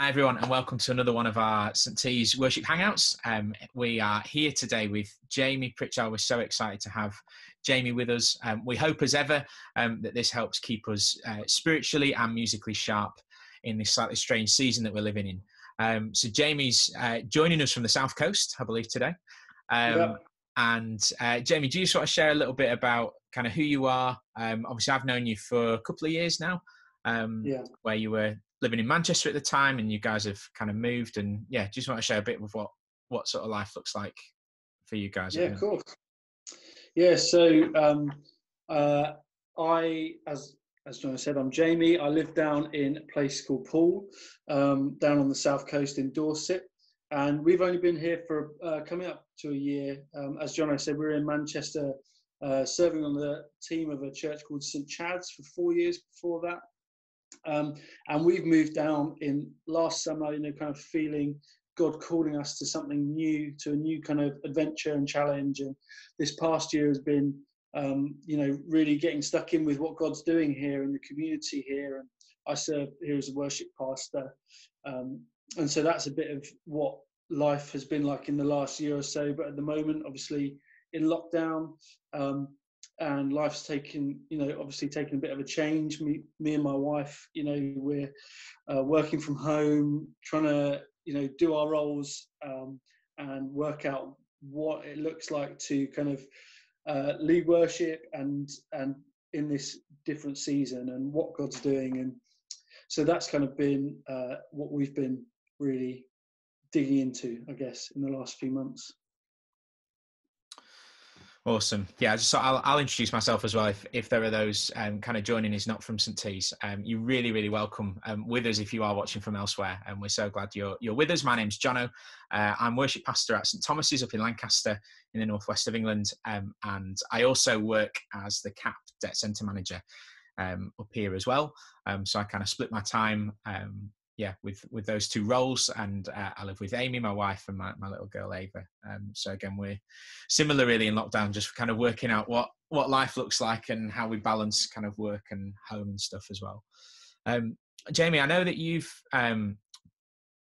Hi everyone, and welcome to another one of our St. T's Worship Hangouts. We are here today with Jamie Pritchard. We're so excited to have Jamie with us. We hope as ever that this helps keep us spiritually and musically sharp in this slightly strange season that we're living in. So Jamie's joining us from the South Coast, I believe, today. And Jamie, do you sort of share a little bit about kind of who you are? Obviously, I've known you for a couple of years now, where you were living in Manchester at the time, and you guys have kind of moved. And just want to share a bit of what sort of life looks like for you guys. Yeah, of course. Yeah, so I, as Jono said, I'm Jamie. I live down in a place called Poole, down on the south coast in Dorset, and we've only been here for coming up to a year. As Jono said, we're in Manchester, serving on the team of a church called St. Chad's for 4 years before that. And we've moved down in last summer, kind of feeling God calling us to something new, to a new kind of adventure and challenge. And this past year has been, really getting stuck in with what God's doing here in the community here. And I serve here as a worship pastor. And so that's a bit of what life has been like in the last year or so. But at the moment, obviously in lockdown, and life's taken a bit of a change. Me and my wife, we're working from home, trying to, do our roles and work out what it looks like to kind of lead worship and in this different season and what God's doing. And so that's kind of been what we've been really digging into, I guess, in the last few months. Awesome. Yeah, I'll introduce myself as well. If there are those kind of joining us not from St. T's, you're really, really welcome with us if you are watching from elsewhere. And we're so glad you're with us. My name's Jono. I'm worship pastor at St. Thomas's up in Lancaster in the northwest of England. And I also work as the CAP Debt Centre Manager up here as well. So I kind of split my time with those two roles, and I live with Amy, my wife, and my little girl Ava. So again, we're similar really in lockdown, just kind of working out what life looks like and how we balance kind of work and home and stuff as well. Jamie, I know that you've kind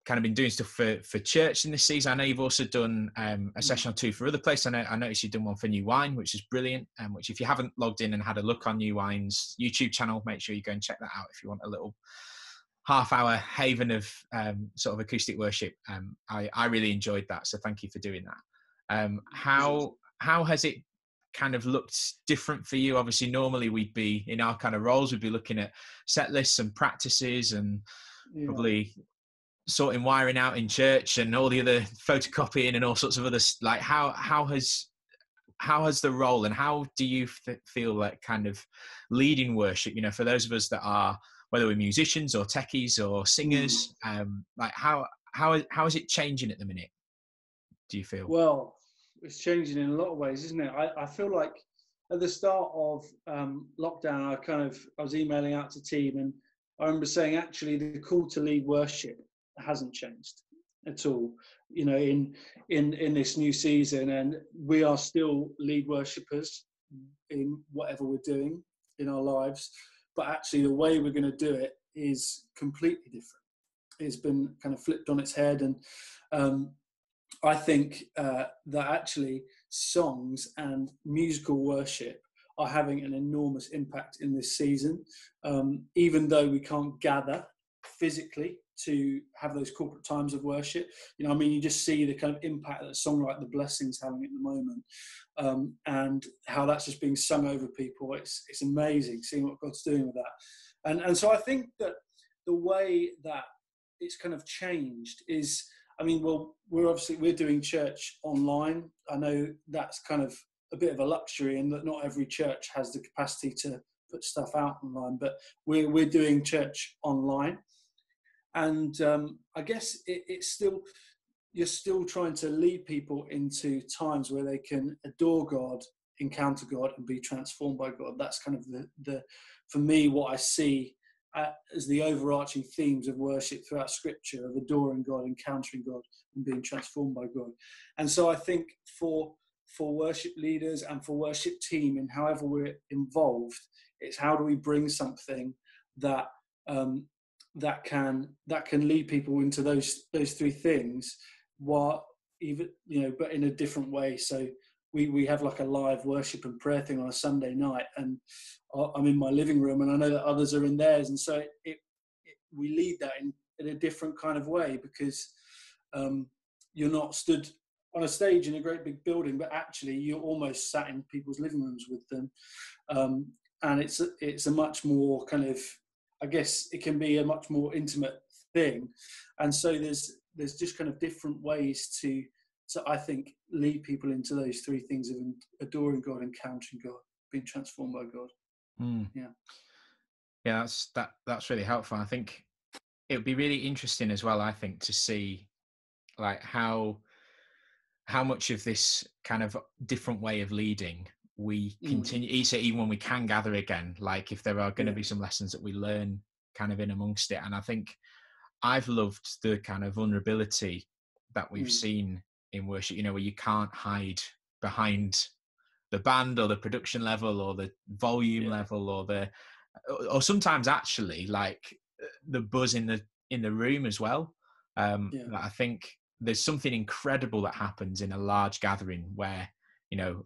of been doing stuff for church in this season. I know you've also done a session or two for other places. I noticed you've done one for New Wine, which is brilliant. Which if you haven't logged in and had a look on New Wine's YouTube channel, make sure you go and check that out if you want a little half-hour haven of sort of acoustic worship. I really enjoyed that, so thank you for doing that. How has it kind of looked different for you? Obviously, normally we'd be in our kind of roles, we'd be looking at set lists and practices and probably sorting wiring out in church and all the other photocopying and all sorts of other like. How has the role, and how do you feel like kind of leading worship? For those of us that are, whether we're musicians or techies or singers, like how is it changing at the minute, do you feel? Well, it's changing in a lot of ways, isn't it? I feel like at the start of lockdown, I was emailing out to team, and I remember saying actually the call to lead worship hasn't changed at all, in this new season, and we are still lead worshippers in whatever we're doing in our lives. But actually the way we're going to do it is completely different. It's been kind of flipped on its head. And I think that actually songs and musical worship are having an enormous impact in this season. Even though we can't gather physically to have those corporate times of worship, you just see the kind of impact that a song like The Blessing's having at the moment, and how that's just being sung over people. It's amazing seeing what God's doing with that. And so I think that the way that it's kind of changed is, we're doing church online. I know that's kind of a bit of a luxury, and that not every church has the capacity to put stuff out online, but we're doing church online. And I guess it's still, you're still trying to lead people into times where they can adore God, encounter God, and be transformed by God. That's kind of the for me, what I see as the overarching themes of worship throughout Scripture, of adoring God, encountering God, and being transformed by God. And so I think for worship leaders and for worship team, and however we're involved, it's how do we bring something that that can lead people into those three things, what even, you know, but in a different way. So we have like a live worship and prayer thing on a Sunday night, and I'm in my living room, and I know that others are in theirs, and so we lead that in a different kind of way, because you're not stood on a stage in a great big building, but actually you're almost sat in people's living rooms with them, and it's a much more kind of, I guess it can be a much more intimate thing, and so there's just kind of different ways to I think lead people into those three things of adoring God, encountering God, being transformed by God. Yeah, that's really helpful. I think it would be really interesting as well, I think, to see like how much of this kind of different way of leading we continue, even when we can gather again, like if there are going to be some lessons that we learn kind of in amongst it. And I think I've loved the kind of vulnerability that we've seen in worship, you know, where you can't hide behind the band or the production level or the volume level or sometimes actually like the buzz in the room as well. I think there's something incredible that happens in a large gathering where, you know,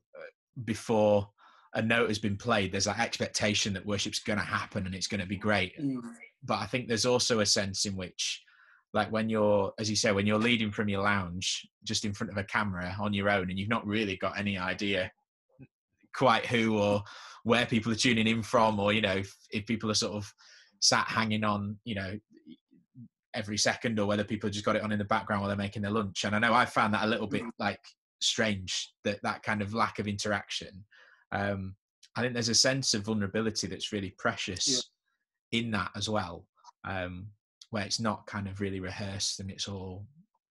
before a note has been played, there's that expectation that worship's going to happen and it's going to be great. But I think there's also a sense in which, like when you're, as you say, when you're leading from your lounge just in front of a camera on your own and you've not really got any idea quite who or where people are tuning in from, or, you know, if people are sort of sat hanging on, you know, every second, or whether people just got it on in the background while they're making their lunch. And I know I found that a little bit like strange, that kind of lack of interaction. I think there's a sense of vulnerability that's really precious in that as well, where it's not kind of really rehearsed and it's all,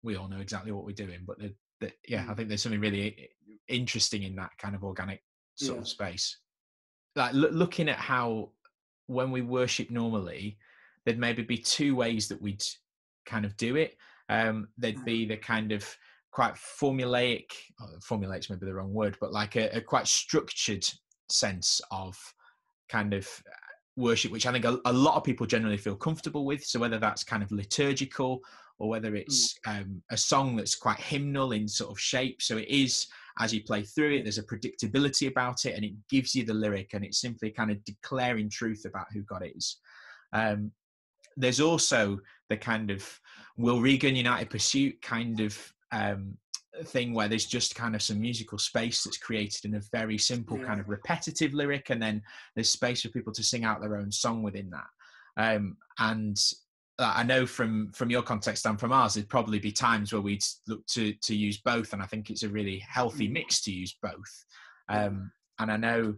we all know exactly what we're doing. But I think there's something really interesting in that kind of organic sort of space. Like looking at how when we worship normally, there'd maybe be two ways that we'd kind of do it. There'd be the kind of quite formulate's maybe the wrong word, but like a quite structured sense of kind of worship, which I think a lot of people generally feel comfortable with. So whether that's kind of liturgical or whether it's a song that's quite hymnal in sort of shape. So it is, as you play through it, there's a predictability about it and it gives you the lyric and it's simply kind of declaring truth about who God is. There's also the kind of Will Regan United Pursuit kind of thing where there's just kind of some musical space that's created in a very simple kind of repetitive lyric, and then there's space for people to sing out their own song within that. And I know from your context and from ours, there'd probably be times where we'd look to use both, and I think it's a really healthy mix to use both. And I know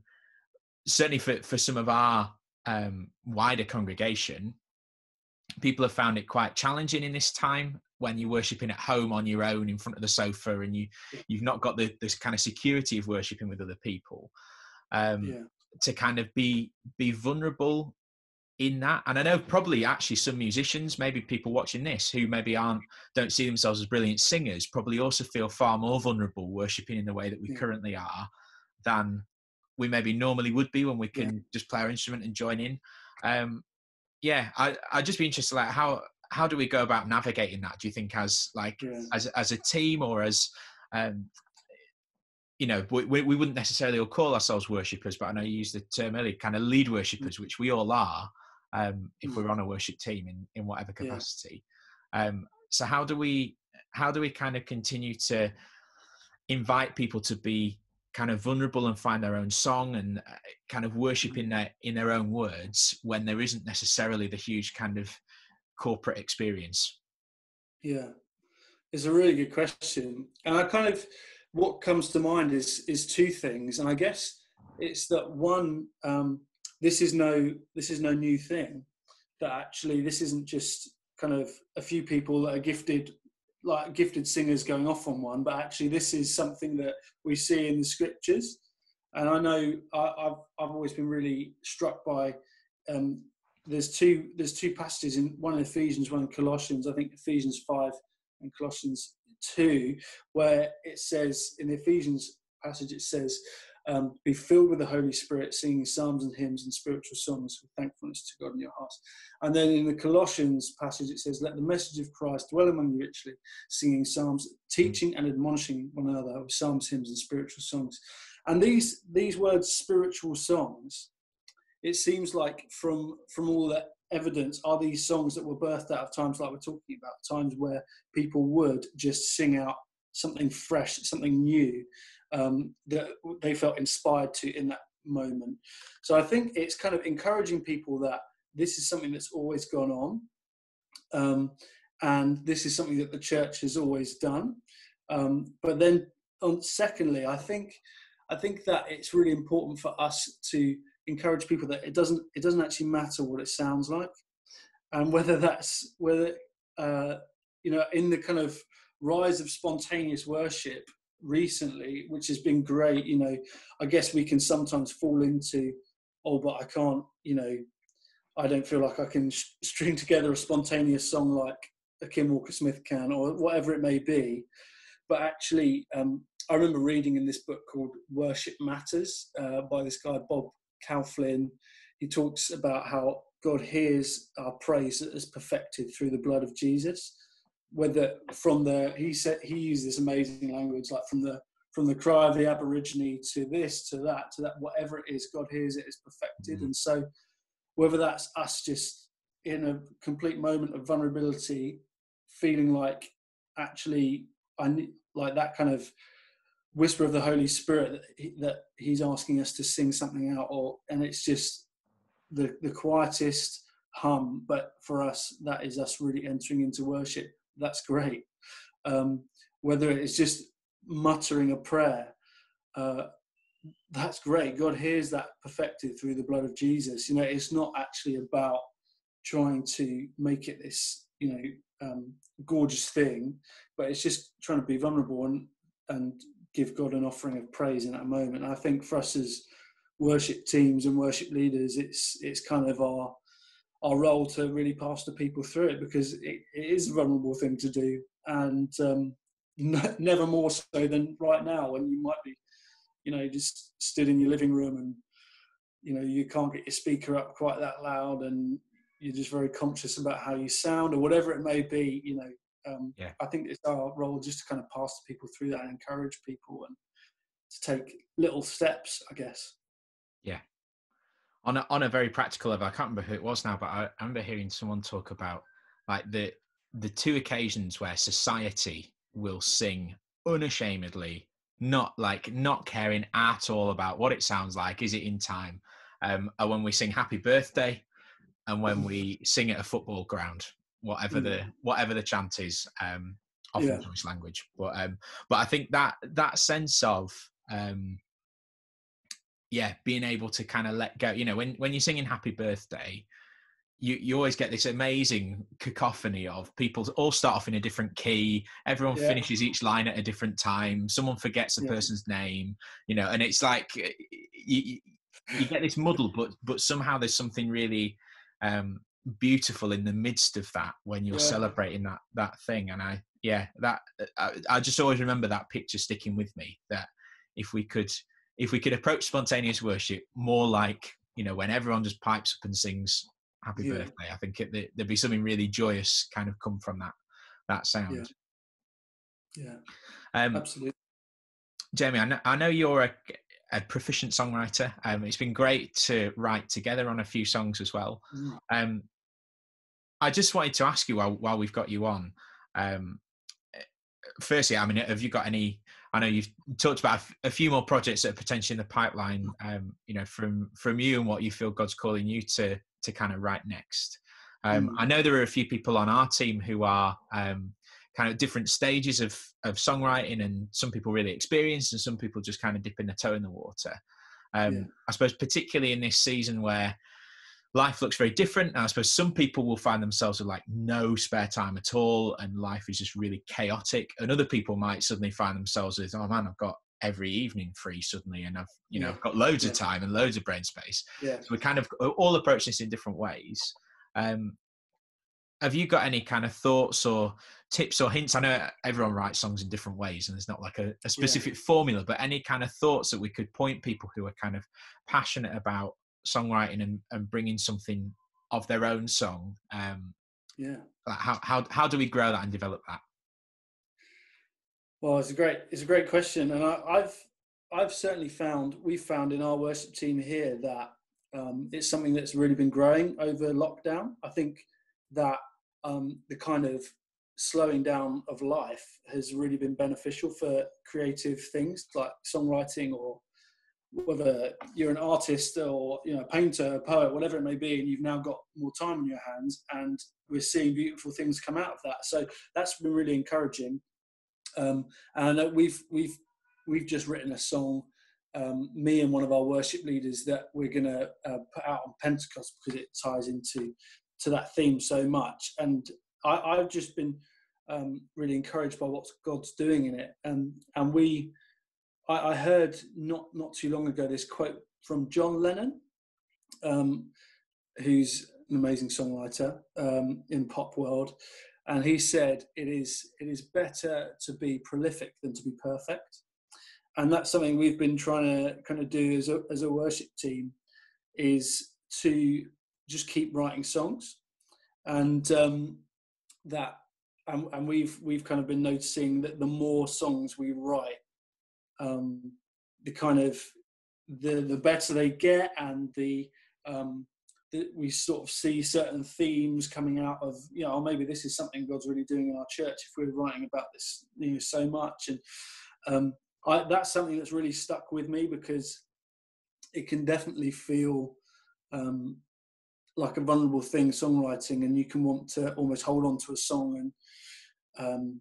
certainly for some of our wider congregation, people have found it quite challenging in this time when you're worshiping at home on your own in front of the sofa and you've not got this kind of security of worshiping with other people, to kind of be vulnerable in that. And I know probably actually some musicians, maybe people watching this who maybe don't see themselves as brilliant singers, probably also feel far more vulnerable worshiping in the way that we currently are than we maybe normally would be when we can just play our instrument and join in. I'd just be interested, like how do we go about navigating that? Do you think as a team, or as you know, we wouldn't necessarily all call ourselves worshippers, but I know you used the term earlier, kind of lead worshippers, which we all are, if we're on a worship team in whatever capacity. So how do we kind of continue to invite people to be kind of vulnerable and find their own song and kind of worship in their own words when there isn't necessarily the huge kind of corporate experience? It's a really good question, and I kind of, what comes to mind is two things, and I guess it's that one, this is no new thing, that actually this isn't just kind of a few people that are gifted singers going off on one, but actually this is something that we see in the scriptures. And I know I've always been really struck by there's two passages, in one in Ephesians, one in Colossians, I think Ephesians 5 and Colossians 2, where it says, in the Ephesians passage it says, Be filled with the Holy Spirit, singing psalms and hymns and spiritual songs with thankfulness to God in your hearts. And then in the Colossians passage, it says, let the message of Christ dwell among you richly, singing psalms, teaching and admonishing one another with psalms, hymns and spiritual songs. And these words, spiritual songs, it seems like from all that evidence are these songs that were birthed out of times like we're talking about, times where people would just sing out something fresh, something new, that they felt inspired to in that moment. So I think it's kind of encouraging people that this is something that's always gone on, and this is something that the church has always done. But then, secondly, I think that it's really important for us to encourage people that it doesn't actually matter what it sounds like, and whether in the kind of rise of spontaneous worship recently, which has been great, I guess we can sometimes fall into, but I can't, I don't feel like I can string together a spontaneous song like a Kim Walker-Smith can, or whatever it may be. But actually, I remember reading in this book called Worship Matters by this guy, Bob Kauflin. He talks about how God hears our praise that is perfected through the blood of Jesus. Whether he used this amazing language, like from the cry of the Aborigine to this, to that, whatever it is, God hears it is perfected. And so whether that's us just in a complete moment of vulnerability, feeling like actually I need, like that kind of whisper of the Holy Spirit that he's asking us to sing something out, and it's just the quietest hum, but for us, that is us really entering into worship. That's great. Whether it's just muttering a prayer, that's great. God hears that perfected through the blood of Jesus. It's not actually about trying to make it this, gorgeous thing, but it's just trying to be vulnerable and give God an offering of praise in that moment. And I think for us as worship teams and worship leaders, it's kind of our role to really pastor people through it, because it is a vulnerable thing to do, and never more so than right now, when you might be, just stood in your living room and, you can't get your speaker up quite that loud, and you're just very conscious about how you sound, or whatever it may be. I think it's our role just to kind of pastor people through that and encourage people and to take little steps, I guess. Yeah. On a very practical level, I can't remember who it was now, but I remember hearing someone talk about like the two occasions where society will sing unashamedly, not caring at all about what it sounds like, is it in time, are when we sing Happy Birthday and when we sing at a football ground, whatever the chant is, often Jewish language. But I think that sense of being able to kind of let go, when you're singing Happy Birthday, you always get this amazing cacophony of people all start off in a different key. Everyone finishes each line at a different time. Someone forgets the person's name, and it's like you get this muddle, but somehow there's something really beautiful in the midst of that when you're celebrating that thing. And I just always remember that picture sticking with me, that if we could approach spontaneous worship more like, when everyone just pipes up and sings Happy Birthday, I think there'd be something really joyous kind of come from that sound. Absolutely. Jamie, I know you're a proficient songwriter. It's been great to write together on a few songs as well. I just wanted to ask you while we've got you on, firstly, have you got any? I know you've talked about a few more projects that are potentially in the pipeline, from you and what you feel God's calling you to kind of write next. I know there are a few people on our team who are kind of different stages of songwriting, and some people really experienced and some people just kind of dipping their toe in the water. I suppose particularly in this season where life looks very different, and I suppose some people will find themselves with like no spare time at all and life is just really chaotic, and other people might suddenly find themselves with, oh man, I've got every evening free suddenly, and I've got loads of time and loads of brain space. So we kind of all approach this in different ways. have you got any kind of thoughts or tips or hints? I know everyone writes songs in different ways and there's not like a specific formula, but any kind of thoughts that we could point people who are kind of passionate about songwriting and bringing something of their own song? Like how do we grow that and develop that? Well, it's a great question, and I've certainly we've found in our worship team here that it's something that's really been growing over lockdown. I think that the kind of slowing down of life has really been beneficial for creative things like songwriting, or whether you're an artist or a painter, a poet, whatever it may be, and you've now got more time on your hands, and we're seeing beautiful things come out of that. So that's been really encouraging. And I know we've just written a song, me and one of our worship leaders, that we're going to put out on Pentecost because it ties into that theme so much. And I've just been really encouraged by what God's doing in it. And I heard not too long ago this quote from John Lennon, who's an amazing songwriter in pop world. And he said, it is better to be prolific than to be perfect. And that's something we've been trying to kind of do as a worship team, is to just keep writing songs. And we've kind of been noticing that the more songs we write, the kind of the better they get, and we sort of see certain themes coming out of, maybe this is something God's really doing in our church if we're writing about this so much. And that's something that's really stuck with me, because it can definitely feel like a vulnerable thing, songwriting, and you can want to almost hold on to a song, and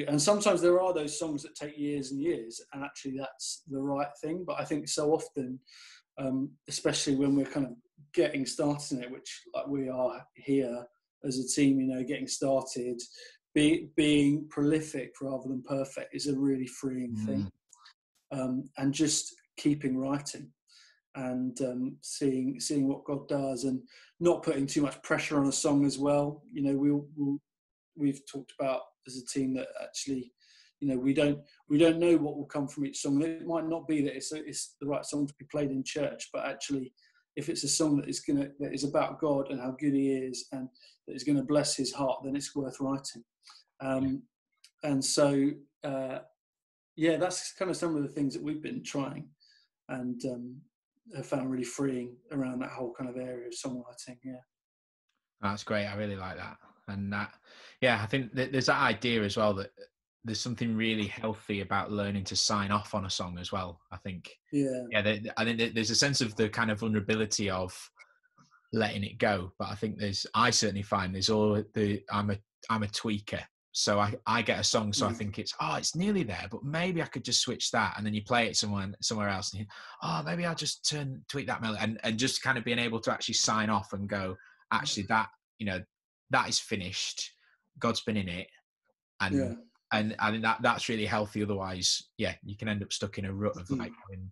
and sometimes there are those songs that take years and years, and actually that's the right thing. But I think so often, especially when we're kind of getting started in it, which like we are here as a team, getting started, being prolific rather than perfect is a really freeing thing. And just keeping writing and seeing what God does, and not putting too much pressure on a song as well. We've talked about as a team that actually, we don't know what will come from each song. It might not be that it's the right song to be played in church, but actually, if it's a song that is about God and how good He is, and that is going to bless His heart, then it's worth writing. And so, that's kind of some of the things that we've been trying, and have found really freeing around that whole kind of area of songwriting. Yeah, that's great. I really like that, and I think there's that idea as well that there's something really healthy about learning to sign off on a song as well. I think, I think there's a sense of the kind of vulnerability of letting it go. But I think I certainly find I'm a tweaker. So I get a song, so I think it's nearly there, but maybe I could just switch that. And then you play it somewhere else, and maybe I'll just tweak that melody, and just kind of being able to actually sign off and go, actually that is finished. God's been in it. And I think that's really healthy. Otherwise, you can end up stuck in a rut of like having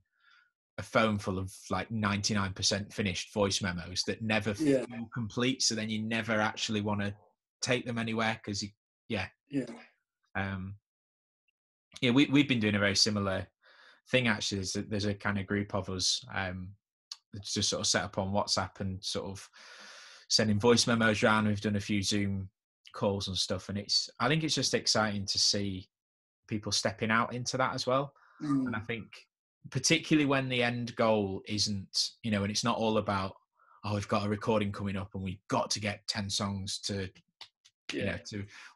a phone full of like 99% finished voice memos that never feel complete. So then you never actually want to take them anywhere, because we've been doing a very similar thing actually. There's a kind of group of us that's just sort of set up on WhatsApp and sort of sending voice memos around. We've done a few Zoom calls and stuff, and I think it's just exciting to see people stepping out into that as well. And I think particularly when the end goal isn't, and it's not all about, we've got a recording coming up and we've got to get 10 songs to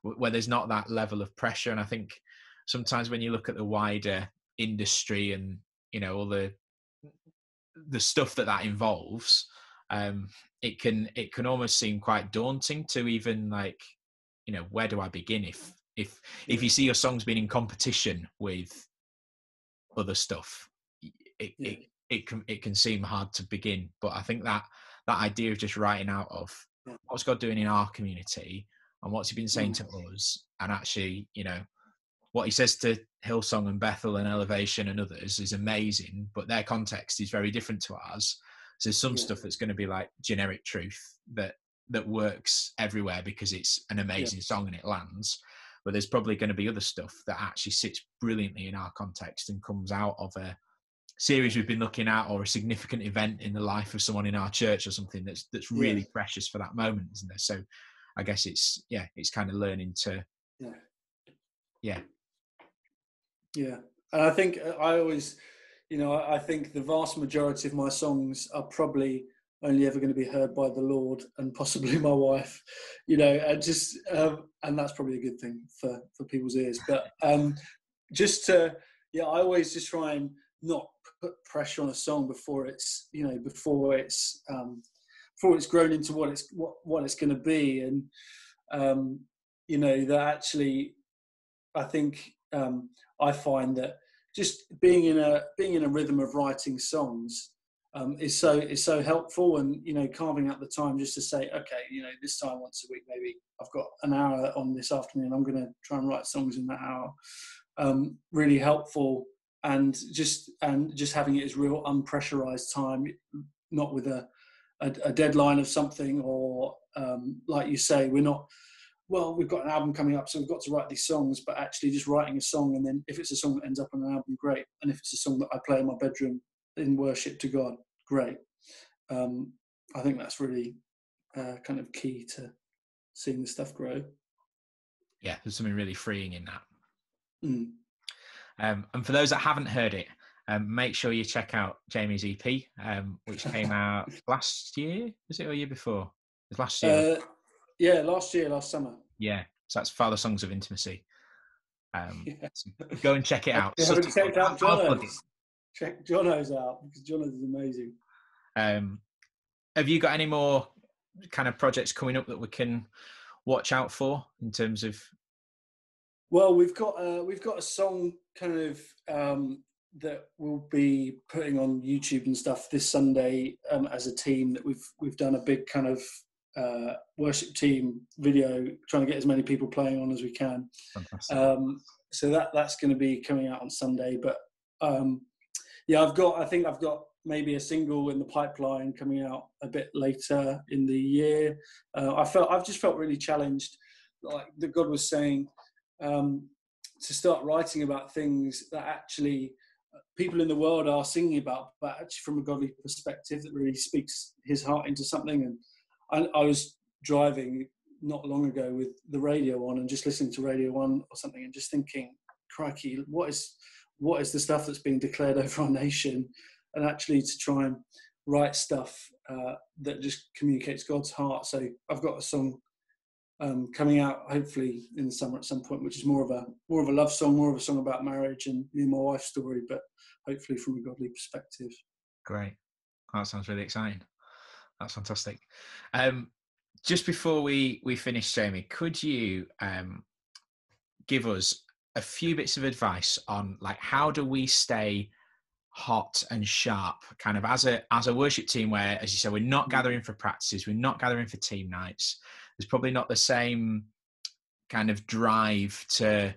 where there's not that level of pressure. And I think sometimes when you look at the wider industry and all the stuff that involves, it can almost seem quite daunting to even like, where do I begin if you see your songs being in competition with other stuff, it can seem hard to begin. But I think that idea of just writing out of what's God doing in our community and what's He been saying to us, and actually, what He says to Hillsong and Bethel and Elevation and others is amazing, but their context is very different to ours. So there's some stuff that's going to be like generic truth that that works everywhere because it's an amazing song and it lands. But there's probably going to be other stuff that actually sits brilliantly in our context and comes out of a series we've been looking at, or a significant event in the life of someone in our church or something that's really precious for that moment, isn't there? So I guess it's kind of learning to yeah. And I think I always, I think the vast majority of my songs are probably only ever going to be heard by the Lord and possibly my wife, and just and that's probably a good thing for people's ears. But I always just try and not put pressure on a song before it's grown into what it's going to be, and that actually I think I find that just being in a rhythm of writing songs is so helpful, and carving out the time just to say, okay, this time once a week, maybe I've got an hour on this afternoon, I'm going to try and write songs in that hour. Really helpful, and just having it as real unpressurized time, not with a deadline of something, or like you say, we've got an album coming up, so we've got to write these songs, but actually just writing a song, and then if it's a song that ends up on an album, great. And if it's a song that I play in my bedroom in worship to God, great. I think that's really kind of key to seeing the stuff grow. Yeah, there's something really freeing in that. Mm. And for those that haven't heard it, make sure you check out Jamie's EP, which came out last year, was it, or year before? It was last year. Last summer. Yeah, so that's Father Songs of Intimacy. So go and check it out. You haven't checked out Jono's. Check Jono's out, because Jono's is amazing. Have you got any more kind of projects coming up that we can watch out for in terms of? Well, we've got a song kind of that we'll be putting on YouTube and stuff this Sunday as a team, that we've done a big kind of worship team video, trying to get as many people playing on as we can. Fantastic. So that's going to be coming out on Sunday. But I think I've got maybe a single in the pipeline coming out a bit later in the year. I've just felt really challenged, like that God was saying, to start writing about things that actually people in the world are singing about, but actually from a godly perspective that really speaks his heart into something. And I was driving not long ago with the radio on and just listening to Radio 1 or something, and just thinking, crikey, what is the stuff that's being declared over our nation? And actually to try and write stuff that just communicates God's heart. So I've got a song coming out hopefully in the summer at some point, which is more of a love song, more of a song about marriage and me and my wife's story, but hopefully from a godly perspective. Great. That sounds really exciting. That's fantastic. Just before we finish, Jamie, could you give us a few bits of advice on, like, how do we stay hot and sharp, kind of as a worship team, where, as you said, we're not gathering for practices, we're not gathering for team nights. There's probably not the same kind of drive to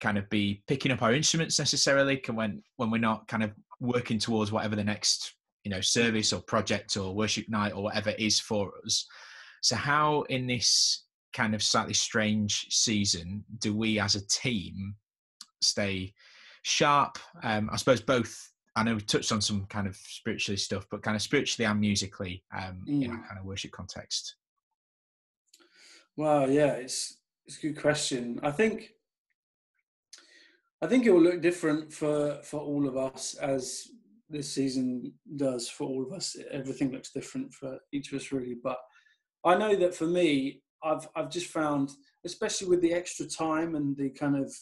kind of be picking up our instruments necessarily when we're not kind of working towards whatever the next service or project or worship night or whatever is for us. So how, in this kind of slightly strange season, do we as a team stay sharp? I suppose both, I know we touched on some kind of spiritually stuff, but kind of spiritually and musically, in a kind of worship context. Well, yeah, it's a good question. I think it will look different for all of us, as this season does for all of us. Everything looks different for each of us, really. But I know that for me, I've just found, especially with the extra time and the kind of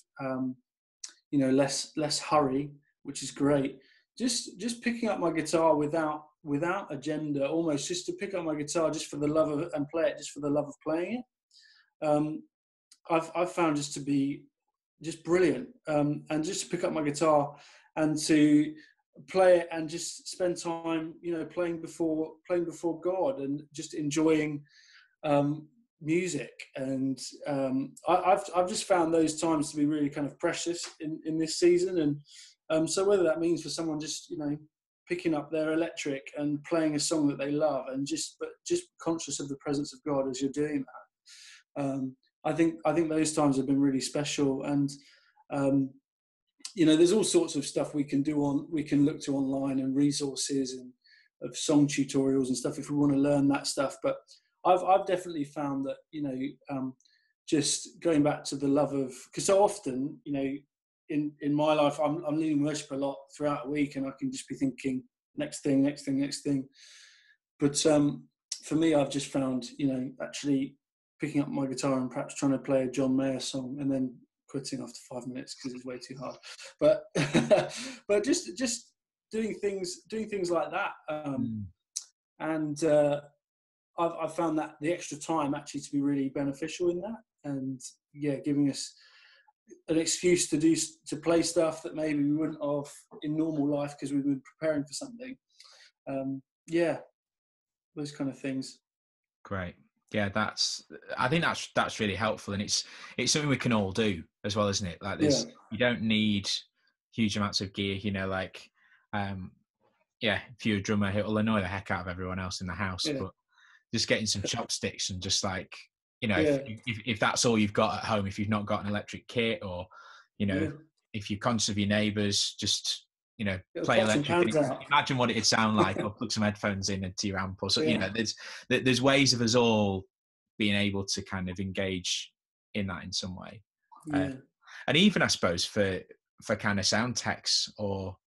less hurry, which is great. Just picking up my guitar without agenda, almost just to pick up my guitar just for the love of it and play it just for the love of playing it. I've found just to be just brilliant, and just to pick up my guitar and to play it and just spend time, playing before God and just enjoying music. And I've just found those times to be really kind of precious in this season. And so whether that means for someone just picking up their electric and playing a song that they love, and just conscious of the presence of God as you're doing that. I think those times have been really special, and there's all sorts of stuff we can look to online, and resources and of song tutorials and stuff if we want to learn that stuff. But I've definitely found that just going back to the love of, because so often in my life I'm leading worship a lot throughout a week, and I can just be thinking next thing. But for me, I've just found actually picking up my guitar and perhaps trying to play a John Mayer song and then quitting after 5 minutes because it's way too hard. But but just doing things like that, and I've found that the extra time actually to be really beneficial in that, and giving us an excuse to play stuff that maybe we wouldn't have in normal life because we've been preparing for something. Those kind of things. Great. Yeah, I think that's really helpful, and it's something we can all do as well, isn't it? Like you don't need huge amounts of gear, like if you're a drummer, it'll annoy the heck out of everyone else in the house, but just getting some chopsticks and just like, if that's all you've got at home, if you've not got an electric kit, or if you're conscious of your neighbours, just play electric. Imagine what it'd sound like, or plug some headphones in into your amp, or so. There's ways of us all being able to kind of engage in that in some way. And even I suppose for kind of sound techs, or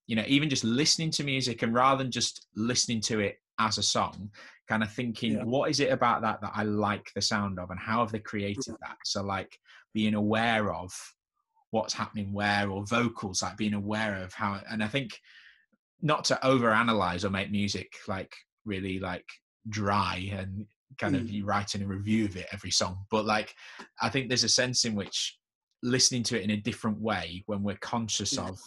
even just listening to music, and rather than just listening to it as a song, kind of thinking, what is it about that I like the sound of, and how have they created that? So like being aware of what's happening where, or vocals, like being aware of how. And I think not to overanalyze or make music like really like dry and kind of you writing a review of it every song, but like I think there's a sense in which listening to it in a different way, when we're conscious of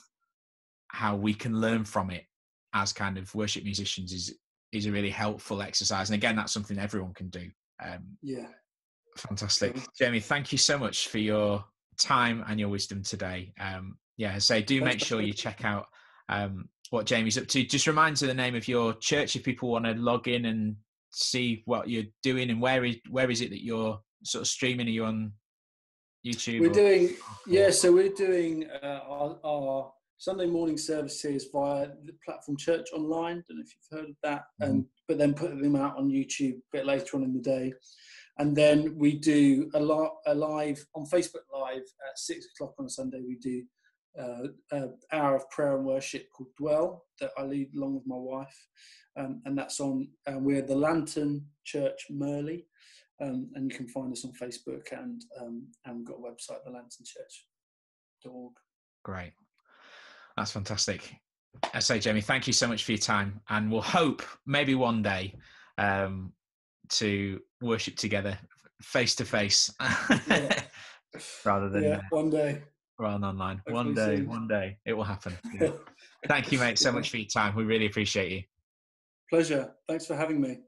how we can learn from it as kind of worship musicians, is a really helpful exercise. And again, that's something everyone can do. Fantastic. Jamie, thank you so much for your time and your wisdom today. Do make sure you check out what Jamie's up to. Just reminds of the name of your church if people want to log in and see what you're doing, and where is it that you're sort of streaming? Are you on YouTube? We're doing our Sunday morning services via the platform Church Online. Don't know if you've heard of that. But then putting them out on YouTube a bit later on in the day. And then we do a live on Facebook Live at 6:00 on a Sunday. We do an hour of prayer and worship called Dwell, that I lead along with my wife. And that's on, we're the Lantern Church Merley. And you can find us on Facebook, and we've got a website, thelanternchurch.org. Great. That's fantastic. I say, Jamie, thank you so much for your time, and we'll hope maybe one day to worship together face to face rather than one day, rather than online. Hopefully One day it will happen. Thank you, mate, so much for your time. We really appreciate you. Pleasure. Thanks for having me.